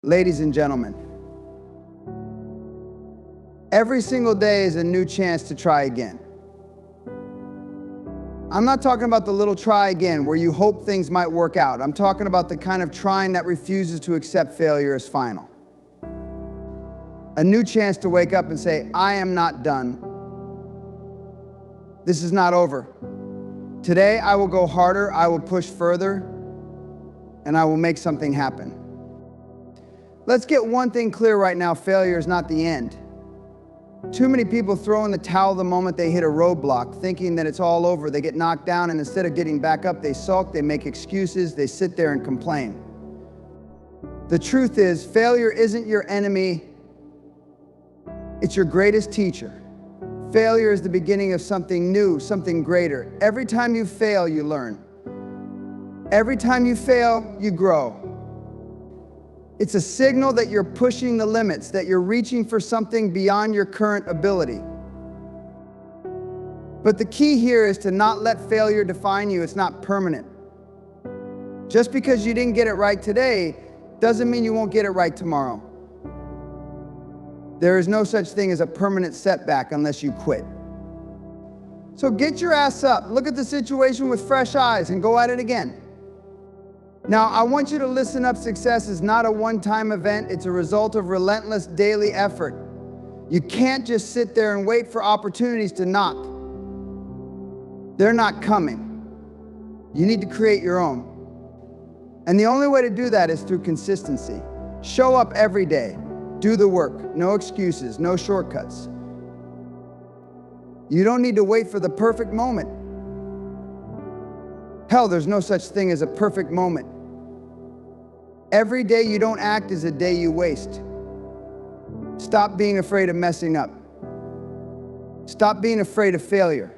Ladies and gentlemen, every single day is a new chance to try again. I'm not talking about the little try again where you hope things might work out. I'm talking about the kind of trying that refuses to accept failure as final. A new chance to wake up and say, I am not done. This is not over. Today I will go harder, I will push further, and I will make something happen. Let's get one thing clear right now: failure is not the end. Too many people throw in the towel the moment they hit a roadblock, thinking that it's all over. They get knocked down, and instead of getting back up, they sulk, they make excuses, they sit there and complain. The truth is, failure isn't your enemy, it's your greatest teacher. Failure is the beginning of something new, something greater. Every time you fail, you learn. Every time you fail, you grow. It's a signal that you're pushing the limits, that you're reaching for something beyond your current ability. But the key here is to not let failure define you. It's not permanent. Just because you didn't get it right today doesn't mean you won't get it right tomorrow. There is no such thing as a permanent setback unless you quit. So get your ass up, look at the situation with fresh eyes, and go at it again. Now, I want you to listen up. Success is not a one-time event. It's a result of relentless daily effort. You can't just sit there and wait for opportunities to knock. They're not coming. You need to create your own. And the only way to do that is through consistency. Show up every day. Do the work. No excuses, no shortcuts. You don't need to wait for the perfect moment. Hell, there's no such thing as a perfect moment. Every day you don't act is a day you waste. Stop being afraid of messing up. Stop being afraid of failure.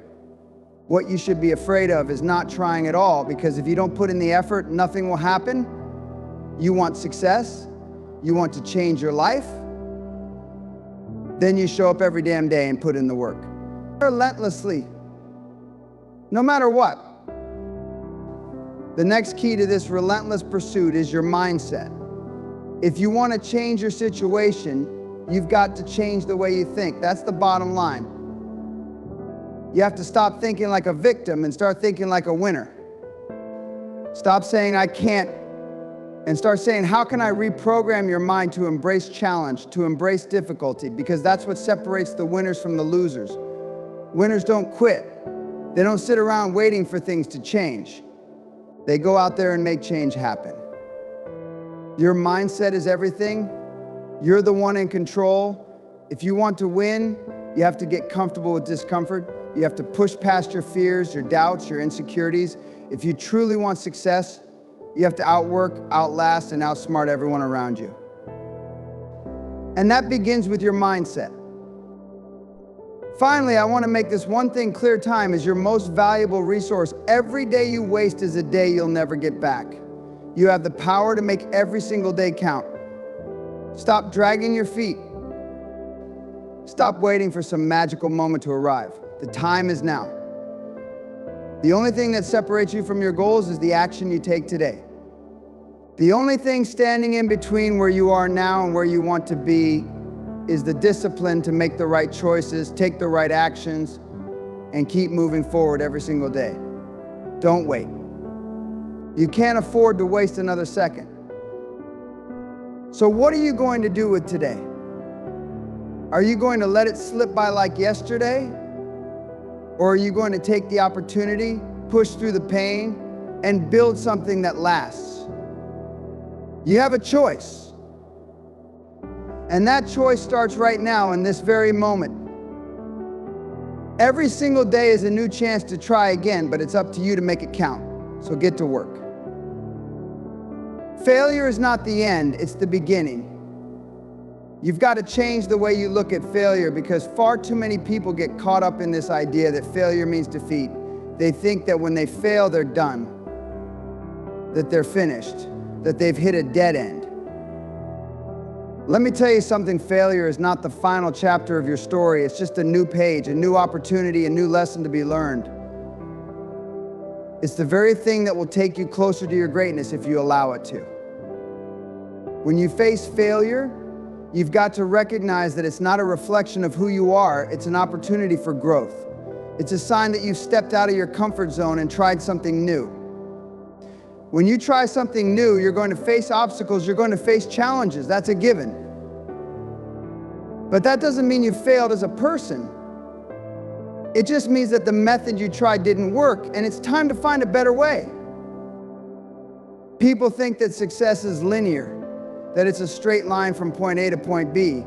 What you should be afraid of is not trying at all, because if you don't put in the effort, nothing will happen. You want success, you want to change your life, then you show up every damn day and put in the work. Relentlessly, no matter what. The next key to this relentless pursuit is your mindset. If you want to change your situation, you've got to change the way you think. That's the bottom line. You have to stop thinking like a victim and start thinking like a winner. Stop saying, I can't, and start saying, how can I reprogram your mind to embrace challenge, to embrace difficulty? Because that's what separates the winners from the losers. Winners don't quit. They don't sit around waiting for things to change. They go out there and make change happen. Your mindset is everything. You're the one in control. If you want to win, you have to get comfortable with discomfort. You have to push past your fears, your doubts, your insecurities. If you truly want success, you have to outwork, outlast, and outsmart everyone around you. And that begins with your mindset. Finally, I want to make this one thing clear: time is your most valuable resource. Every day you waste is a day you'll never get back. You have the power to make every single day count. Stop dragging your feet. Stop waiting for some magical moment to arrive. The time is now. The only thing that separates you from your goals is the action you take today. The only thing standing in between where you are now and where you want to be is the discipline to make the right choices, take the right actions, and keep moving forward every single day. Don't wait. You can't afford to waste another second. So what are you going to do with today? Are you going to let it slip by like yesterday? Or are you going to take the opportunity, push through the pain, and build something that lasts? You have a choice. And that choice starts right now in this very moment. Every single day is a new chance to try again, but it's up to you to make it count. So get to work. Failure is not the end, it's the beginning. You've got to change the way you look at failure, because far too many people get caught up in this idea that failure means defeat. They think that when they fail, they're done, that they're finished, that they've hit a dead end. Let me tell you something: failure is not the final chapter of your story. It's just a new page, a new opportunity, a new lesson to be learned. It's the very thing that will take you closer to your greatness if you allow it to. When you face failure, you've got to recognize that it's not a reflection of who you are, it's an opportunity for growth. It's a sign that you've stepped out of your comfort zone and tried something new. When you try something new, you're going to face obstacles, you're going to face challenges, that's a given. But that doesn't mean you failed as a person. It just means that the method you tried didn't work, and it's time to find a better way. People think that success is linear, that it's a straight line from point A to point B.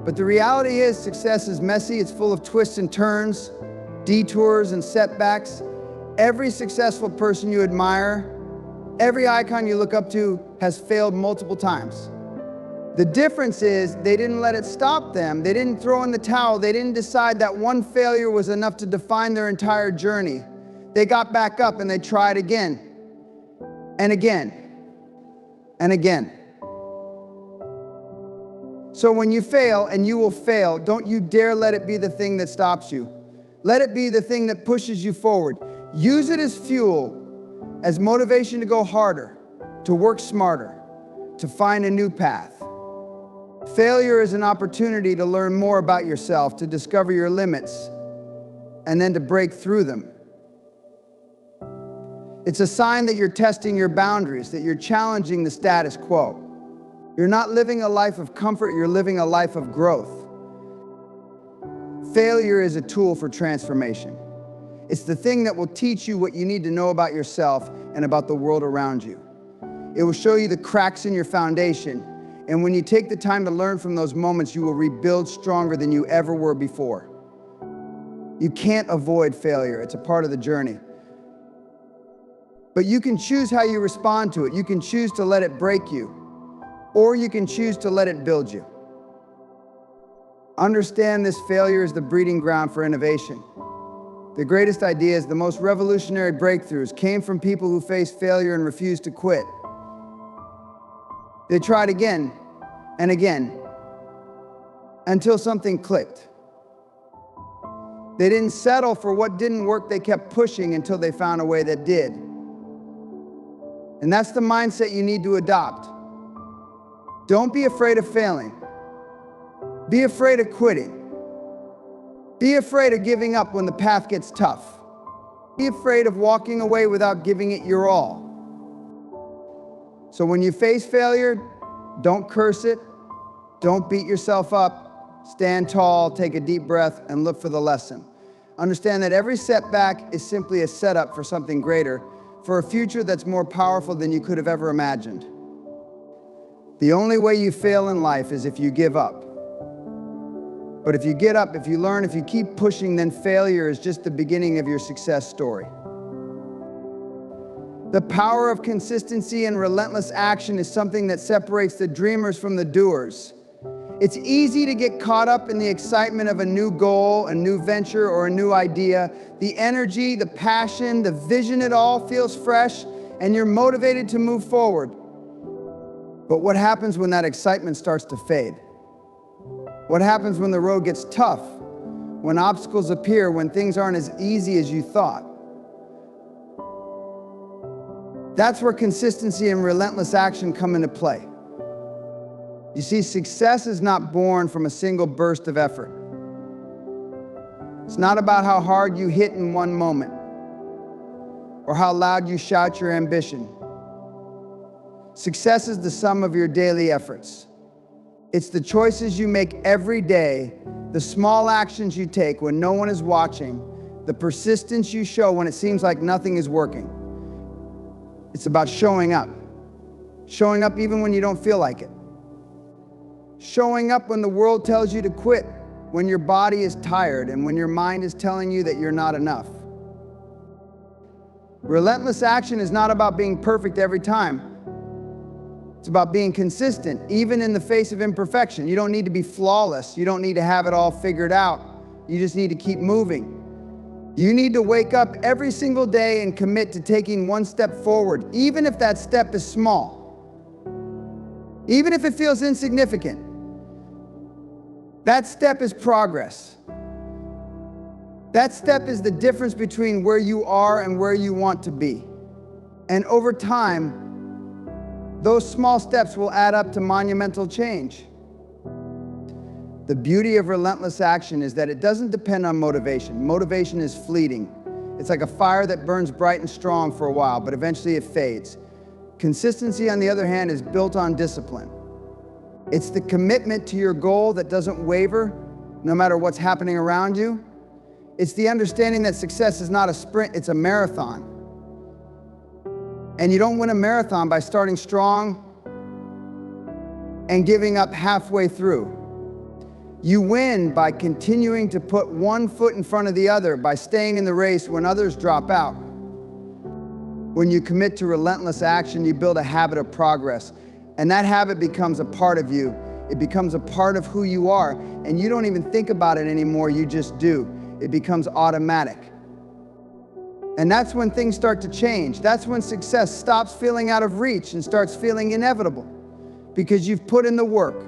But the reality is success is messy, it's full of twists and turns, detours and setbacks. Every successful person you admire, every icon you look up to has failed multiple times. The difference is they didn't let it stop them. They didn't throw in the towel. They didn't decide that one failure was enough to define their entire journey. They got back up and they tried again and again and again. So when you fail, and you will fail, don't you dare let it be the thing that stops you. Let it be the thing that pushes you forward. Use it as fuel, as motivation to go harder, to work smarter, to find a new path. Failure is an opportunity to learn more about yourself, to discover your limits, and then to break through them. It's a sign that you're testing your boundaries, that you're challenging the status quo. You're not living a life of comfort, you're living a life of growth. Failure is a tool for transformation. It's the thing that will teach you what you need to know about yourself and about the world around you. It will show you the cracks in your foundation, and when you take the time to learn from those moments, you will rebuild stronger than you ever were before. You can't avoid failure, it's a part of the journey. But you can choose how you respond to it. You can choose to let it break you, or you can choose to let it build you. Understand this: failure is the breeding ground for innovation. The greatest ideas, the most revolutionary breakthroughs came from people who faced failure and refused to quit. They tried again and again until something clicked. They didn't settle for what didn't work, they kept pushing until they found a way that did. And that's the mindset you need to adopt. Don't be afraid of failing. Be afraid of quitting. Be afraid of giving up when the path gets tough. Be afraid of walking away without giving it your all. So when you face failure, don't curse it. Don't beat yourself up. Stand tall, take a deep breath, and look for the lesson. Understand that every setback is simply a setup for something greater, for a future that's more powerful than you could have ever imagined. The only way you fail in life is if you give up. But if you get up, if you learn, if you keep pushing, then failure is just the beginning of your success story. The power of consistency and relentless action is something that separates the dreamers from the doers. It's easy to get caught up in the excitement of a new goal, a new venture, or a new idea. The energy, the passion, the vision, it all feels fresh, and you're motivated to move forward. But what happens when that excitement starts to fade? What happens when the road gets tough? When obstacles appear, when things aren't as easy as you thought? That's where consistency and relentless action come into play. You see, success is not born from a single burst of effort. It's not about how hard you hit in one moment or how loud you shout your ambition. Success is the sum of your daily efforts. It's the choices you make every day, the small actions you take when no one is watching, the persistence you show when it seems like nothing is working. It's about showing up even when you don't feel like it. Showing up when the world tells you to quit, when your body is tired and when your mind is telling you that you're not enough. Relentless action is not about being perfect every time. It's about being consistent, even in the face of imperfection. You don't need to be flawless. You don't need to have it all figured out. You just need to keep moving. You need to wake up every single day and commit to taking one step forward, even if that step is small. Even if it feels insignificant. That step is progress. That step is the difference between where you are and where you want to be. And over time, Those small steps will add up to monumental change. The beauty of relentless action is that it doesn't depend on motivation. Motivation is fleeting. It's like a fire that burns bright and strong for a while, but eventually it fades. Consistency, on the other hand, is built on discipline. It's the commitment to your goal that doesn't waver no matter what's happening around you. It's the understanding that success is not a sprint, it's a marathon. And you don't win a marathon by starting strong and giving up halfway through. You win by continuing to put one foot in front of the other, by staying in the race when others drop out. When you commit to relentless action, you build a habit of progress. And that habit becomes a part of you. It becomes a part of who you are. And you don't even think about it anymore, you just do. It becomes automatic. And that's when things start to change. That's when success stops feeling out of reach and starts feeling inevitable. Because you've put in the work.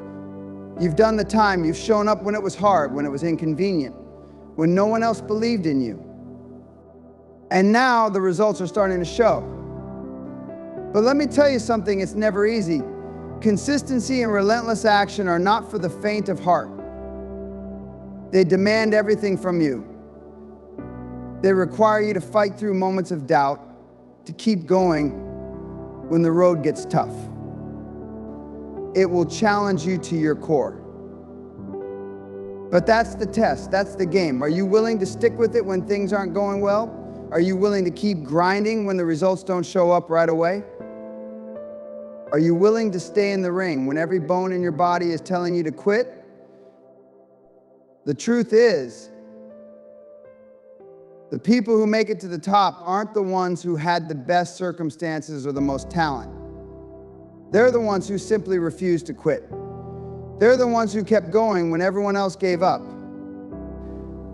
You've done the time. You've shown up when it was hard, when it was inconvenient, when no one else believed in you. And now the results are starting to show. But let me tell you something, it's never easy. Consistency and relentless action are not for the faint of heart. They demand everything from you. They require you to fight through moments of doubt, to keep going when the road gets tough. It will challenge you to your core. But that's the test, that's the game. Are you willing to stick with it when things aren't going well? Are you willing to keep grinding when the results don't show up right away? Are you willing to stay in the ring when every bone in your body is telling you to quit? The truth is, the people who make it to the top aren't the ones who had the best circumstances or the most talent. They're the ones who simply refused to quit. They're the ones who kept going when everyone else gave up.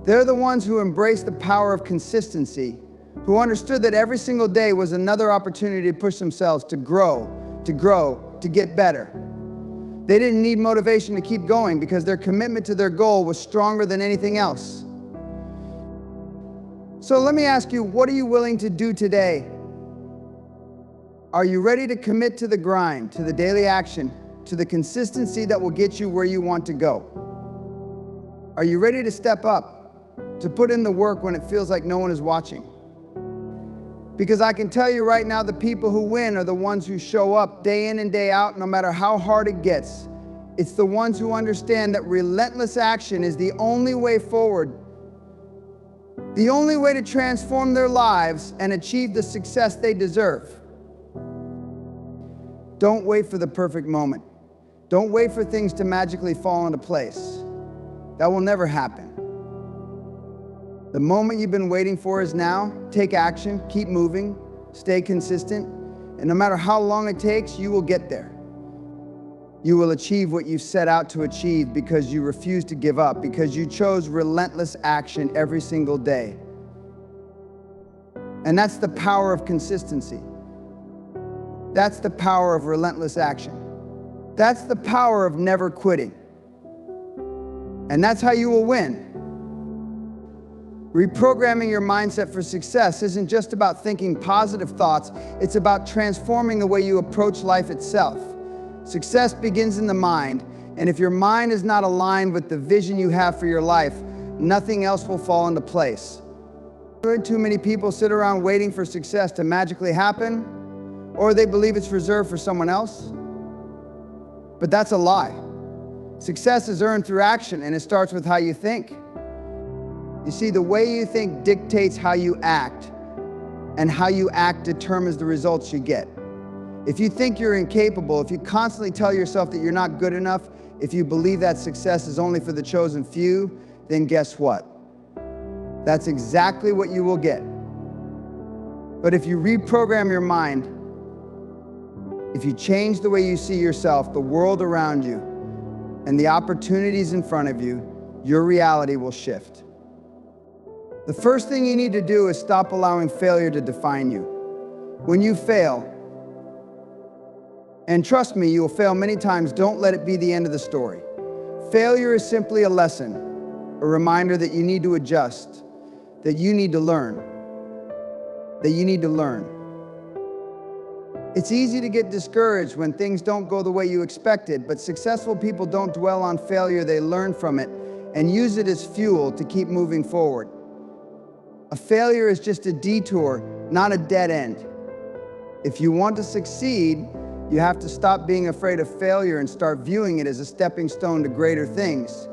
They're the ones who embraced the power of consistency, who understood that every single day was another opportunity to push themselves, to grow, to get better. They didn't need motivation to keep going because their commitment to their goal was stronger than anything else. So let me ask you, what are you willing to do today? Are you ready to commit to the grind, to the daily action, to the consistency that will get you where you want to go? Are you ready to step up, to put in the work when it feels like no one is watching? Because I can tell you right now, the people who win are the ones who show up day in and day out, no matter how hard it gets. It's the ones who understand that relentless action is the only way forward, the only way to transform their lives and achieve the success they deserve. Don't wait for the perfect moment. Don't wait for things to magically fall into place. That will never happen. The moment you've been waiting for is now. Take action, keep moving, stay consistent, and no matter how long it takes, you will get there. You will achieve what you set out to achieve because you refuse to give up, because you chose relentless action every single day. And that's the power of consistency. That's the power of relentless action. That's the power of never quitting. And that's how you will win. Reprogramming your mindset for success isn't just about thinking positive thoughts, it's about transforming the way you approach life itself. Success begins in the mind, and if your mind is not aligned with the vision you have for your life, nothing else will fall into place. Too many people sit around waiting for success to magically happen, or they believe it's reserved for someone else. But that's a lie. Success is earned through action, and it starts with how you think. You see, the way you think dictates how you act, and how you act determines the results you get. If you think you're incapable, if you constantly tell yourself that you're not good enough, if you believe that success is only for the chosen few, then guess what? That's exactly what you will get. But if you reprogram your mind, if you change the way you see yourself, the world around you, and the opportunities in front of you, your reality will shift. The first thing you need to do is stop allowing failure to define you. When you fail, and trust me, you will fail many times, don't let it be the end of the story. Failure is simply a lesson, a reminder that you need to adjust, that you need to learn, that you need to learn. It's easy to get discouraged when things don't go the way you expected, but successful people don't dwell on failure, they learn from it and use it as fuel to keep moving forward. A failure is just a detour, not a dead end. If you want to succeed, you have to stop being afraid of failure and start viewing it as a stepping stone to greater things.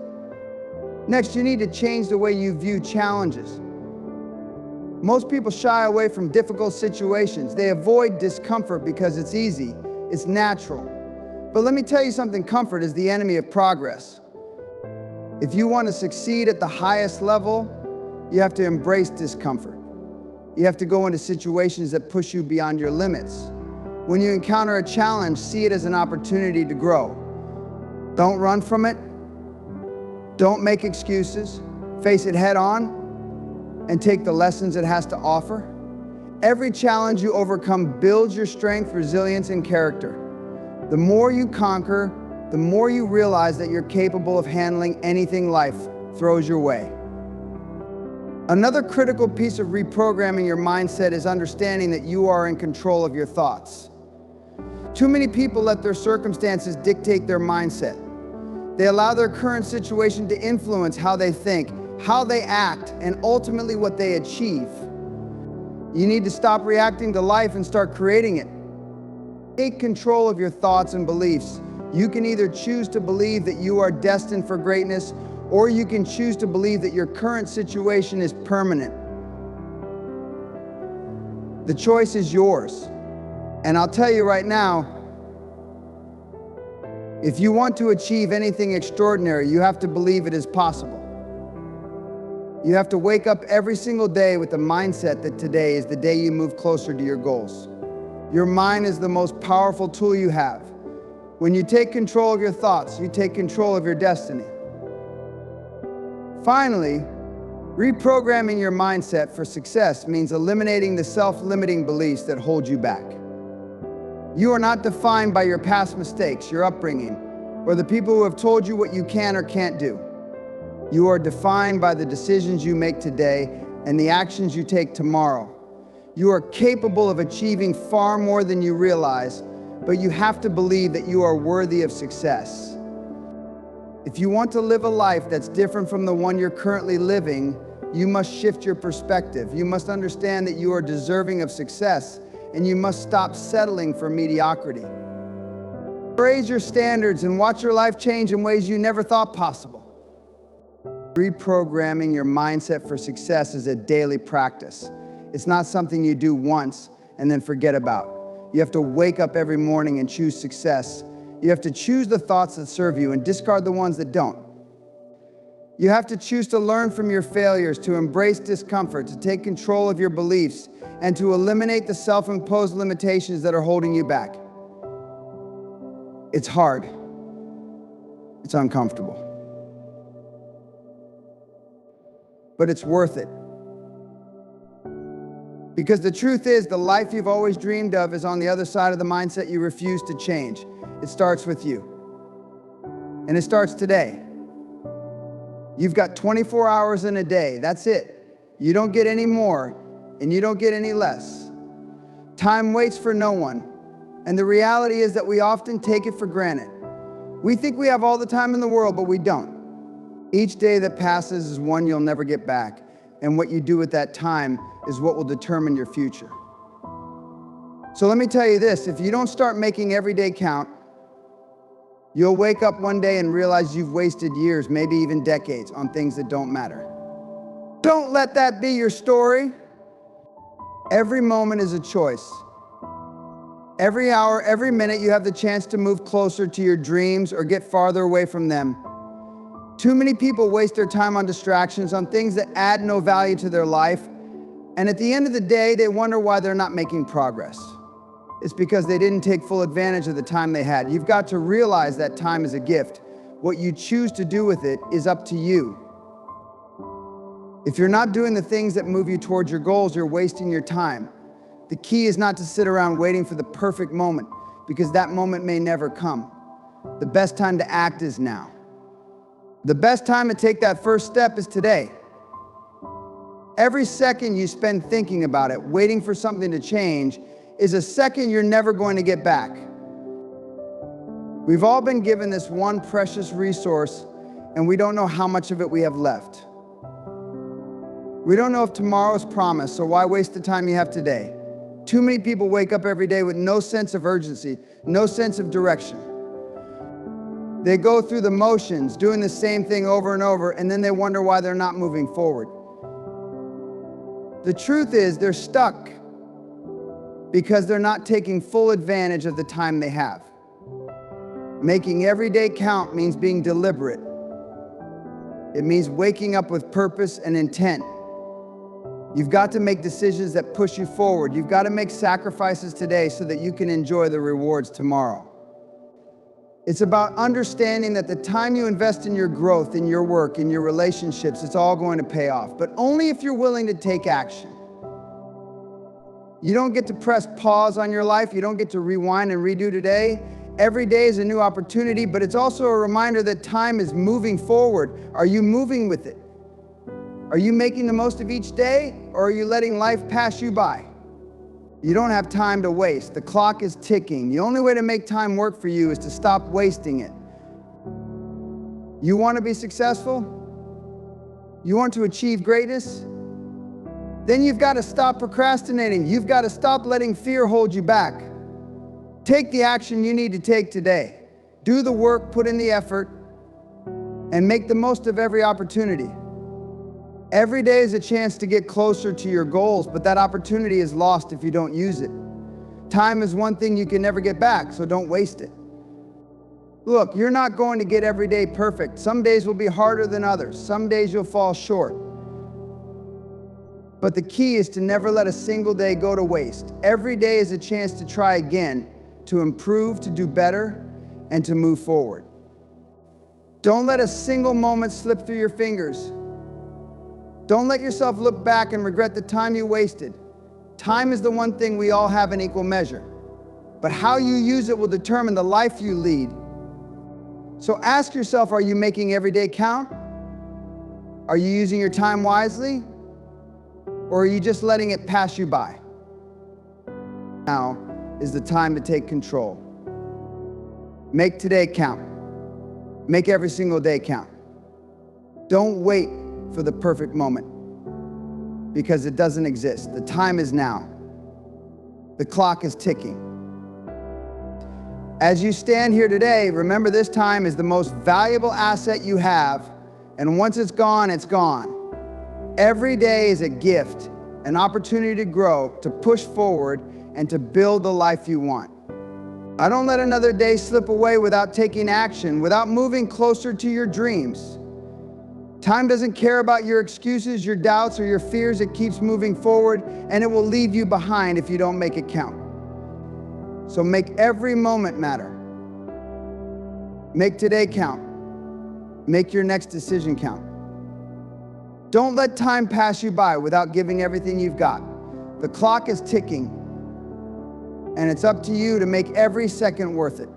Next, you need to change the way you view challenges. Most people shy away from difficult situations. They avoid discomfort because it's easy, it's natural. But let me tell you something, comfort is the enemy of progress. If you want to succeed at the highest level, you have to embrace discomfort. You have to go into situations that push you beyond your limits. When you encounter a challenge, see it as an opportunity to grow. Don't run from it. Don't make excuses. Face it head on and take the lessons it has to offer. Every challenge you overcome builds your strength, resilience, and character. The more you conquer, the more you realize that you're capable of handling anything life throws your way. Another critical piece of reprogramming your mindset is understanding that you are in control of your thoughts. Too many people let their circumstances dictate their mindset. They allow their current situation to influence how they think, how they act, and ultimately what they achieve. You need to stop reacting to life and start creating it. Take control of your thoughts and beliefs. You can either choose to believe that you are destined for greatness, or you can choose to believe that your current situation is permanent. The choice is yours. And I'll tell you right now, if you want to achieve anything extraordinary, you have to believe it is possible. You have to wake up every single day with the mindset that today is the day you move closer to your goals. Your mind is the most powerful tool you have. When you take control of your thoughts, you take control of your destiny. Finally, reprogramming your mindset for success means eliminating the self-limiting beliefs that hold you back. You are not defined by your past mistakes, your upbringing, or the people who have told you what you can or can't do. You are defined by the decisions you make today and the actions you take tomorrow. You are capable of achieving far more than you realize, but you have to believe that you are worthy of success. If you want to live a life that's different from the one you're currently living, you must shift your perspective. You must understand that you are deserving of success, and you must stop settling for mediocrity. Raise your standards and watch your life change in ways you never thought possible. Reprogramming your mindset for success is a daily practice. It's not something you do once and then forget about. You have to wake up every morning and choose success. You have to choose the thoughts that serve you and discard the ones that don't. You have to choose to learn from your failures, to embrace discomfort, to take control of your beliefs, and to eliminate the self-imposed limitations that are holding you back. It's hard. It's uncomfortable. But it's worth it. Because the truth is, the life you've always dreamed of is on the other side of the mindset you refuse to change. It starts with you. And it starts today. You've got 24 hours in a day. That's it. You don't get any more, and you don't get any less. Time waits for no one. And the reality is that we often take it for granted. We think we have all the time in the world, but we don't. Each day that passes is one you'll never get back. And what you do with that time is what will determine your future. So let me tell you this, if you don't start making every day count, you'll wake up one day and realize you've wasted years, maybe even decades, on things that don't matter. Don't let that be your story. Every moment is a choice. Every hour, every minute, you have the chance to move closer to your dreams or get farther away from them. Too many people waste their time on distractions, on things that add no value to their life, and at the end of the day, they wonder why they're not making progress. It's because they didn't take full advantage of the time they had. You've got to realize that time is a gift. What you choose to do with it is up to you. If you're not doing the things that move you towards your goals, you're wasting your time. The key is not to sit around waiting for the perfect moment, because that moment may never come. The best time to act is now. The best time to take that first step is today. Every second you spend thinking about it, waiting for something to change, is a second you're never going to get back. We've all been given this one precious resource, and we don't know how much of it we have left. We don't know if tomorrow's promised, so why waste the time you have today? Too many people wake up every day with no sense of urgency, no sense of direction. They go through the motions, doing the same thing over and over, and then they wonder why they're not moving forward. The truth is, they're stuck because they're not taking full advantage of the time they have. Making every day count means being deliberate. It means waking up with purpose and intent. You've got to make decisions that push you forward. You've got to make sacrifices today so that you can enjoy the rewards tomorrow. It's about understanding that the time you invest in your growth, in your work, in your relationships, it's all going to pay off, but only if you're willing to take action. You don't get to press pause on your life. You don't get to rewind and redo today. Every day is a new opportunity, but it's also a reminder that time is moving forward. Are you moving with it? Are you making the most of each day, or are you letting life pass you by? You don't have time to waste. The clock is ticking. The only way to make time work for you is to stop wasting it. You want to be successful? You want to achieve greatness? Then you've got to stop procrastinating. You've got to stop letting fear hold you back. Take the action you need to take today. Do the work, put in the effort, and make the most of every opportunity. Every day is a chance to get closer to your goals, but that opportunity is lost if you don't use it. Time is one thing you can never get back, so don't waste it. Look, you're not going to get every day perfect. Some days will be harder than others. Some days you'll fall short. But the key is to never let a single day go to waste. Every day is a chance to try again, to improve, to do better, and to move forward. Don't let a single moment slip through your fingers. Don't let yourself look back and regret the time you wasted. Time is the one thing we all have in equal measure, but how you use it will determine the life you lead. So ask yourself, are you making every day count? Are you using your time wisely? Or are you just letting it pass you by? Now is the time to take control. Make today count. Make every single day count. Don't wait for the perfect moment, because it doesn't exist. The time is now. The clock is ticking. As you stand here today, remember this time is the most valuable asset you have, and once it's gone, it's gone. Every day is a gift, an opportunity to grow, to push forward, and to build the life you want. I don't let another day slip away without taking action, without moving closer to your dreams. Time doesn't care about your excuses, your doubts, or your fears. It keeps moving forward, and it will leave you behind if you don't make it count. So make every moment matter. Make today count. Make your next decision count. Don't let time pass you by without giving everything you've got. The clock is ticking, and it's up to you to make every second worth it.